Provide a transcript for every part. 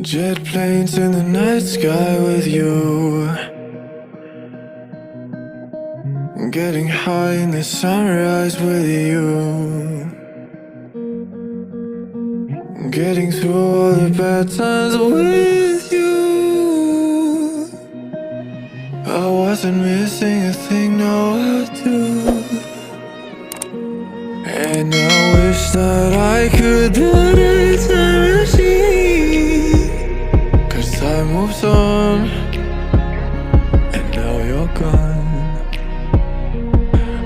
Jet planes in the night sky with you, getting high in the sunrise with you, getting through all the bad times with you. I wasn't missing a thing, no I do. And I wish that I could build a time machine, 'cause time moves on, and now you're gone.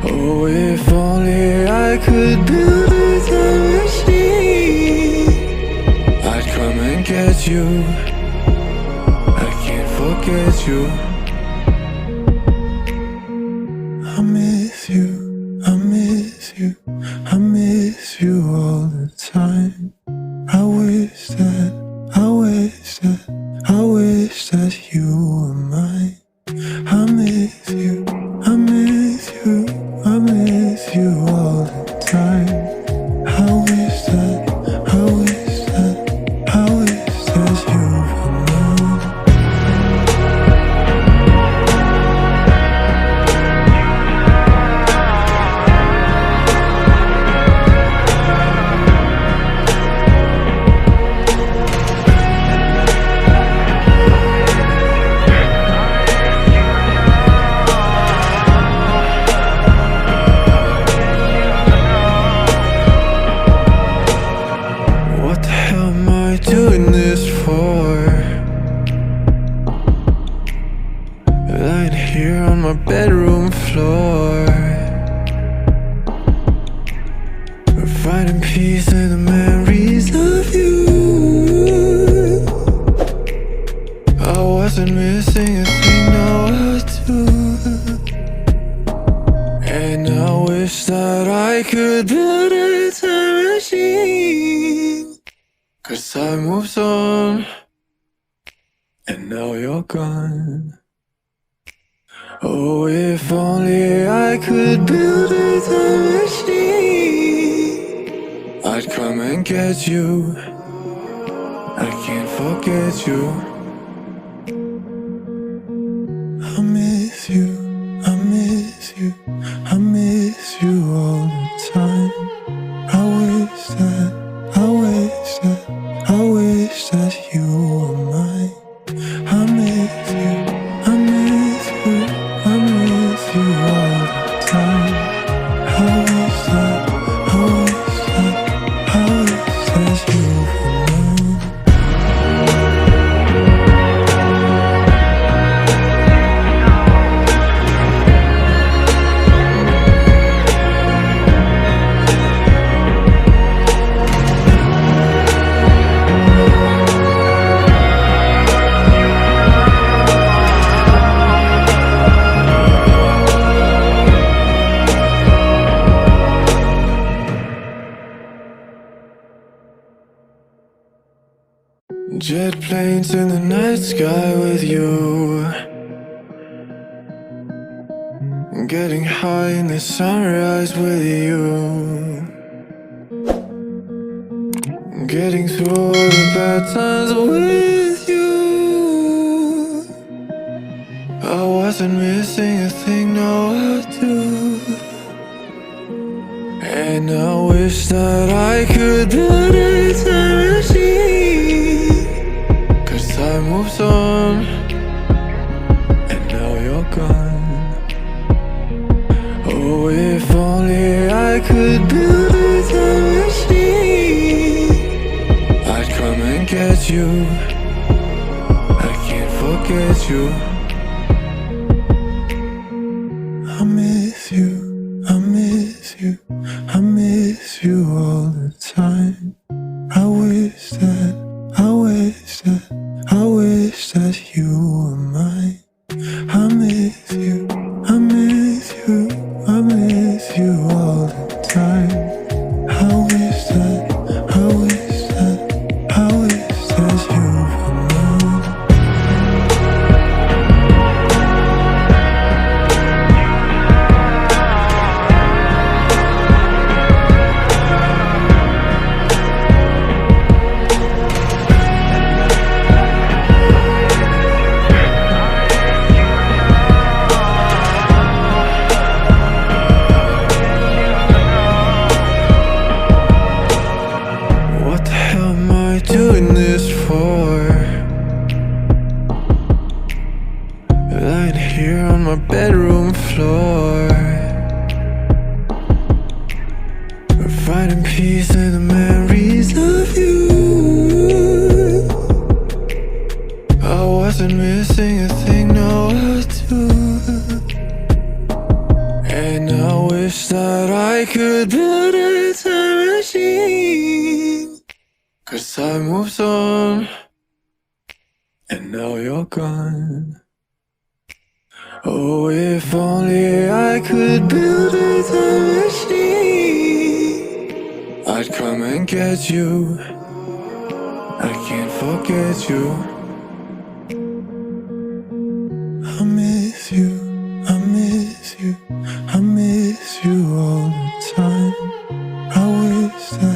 Oh, if only I could build a time machine, I'd come and get you. I can't forget you. I miss you, I miss you, I miss you all the time. I wish that you were mine. I miss you, I miss you, I miss you all the time. I wish that you were mine. What the hell am I doing this for? Lying here on my bedroom floor, finding peace in the memories of you. I wasn't missing a thing, no I do. And I wish that I could build a time machine, 'cause time moves on, and now you're gone. Oh, if only I could build a time machine, I'd come and get you. I can't forget you. I miss you, I miss you, I miss you all the time. I wish that you were mine. I miss you, I miss you, I miss you all the time. I wish that you were mine. Jet planes in the night sky with you, getting high in the sunrise with you, getting through all the bad times with you. I wasn't missing a thing, no I do. And I wish that I could build a time machine, 'cause time moves on, and now you're gone. Oh, if only I could build a time machine, I'd come and get you. I can't forget you. I miss you, I miss you, I miss you all the time. I wish that you were mine. I miss you, I miss you, I miss you all the time. I wish that you were mine. this for? Lying here on my bedroom floor, finding peace in the memories of you. I wasn't missing a thing, no I do. And I wish that I could build a time machine, 'cause time moves on, and now you're gone. Oh, if only I could build a time machine, I'd come and get you. I can't forget you. I miss you, I miss you, I miss you all the time. I wish that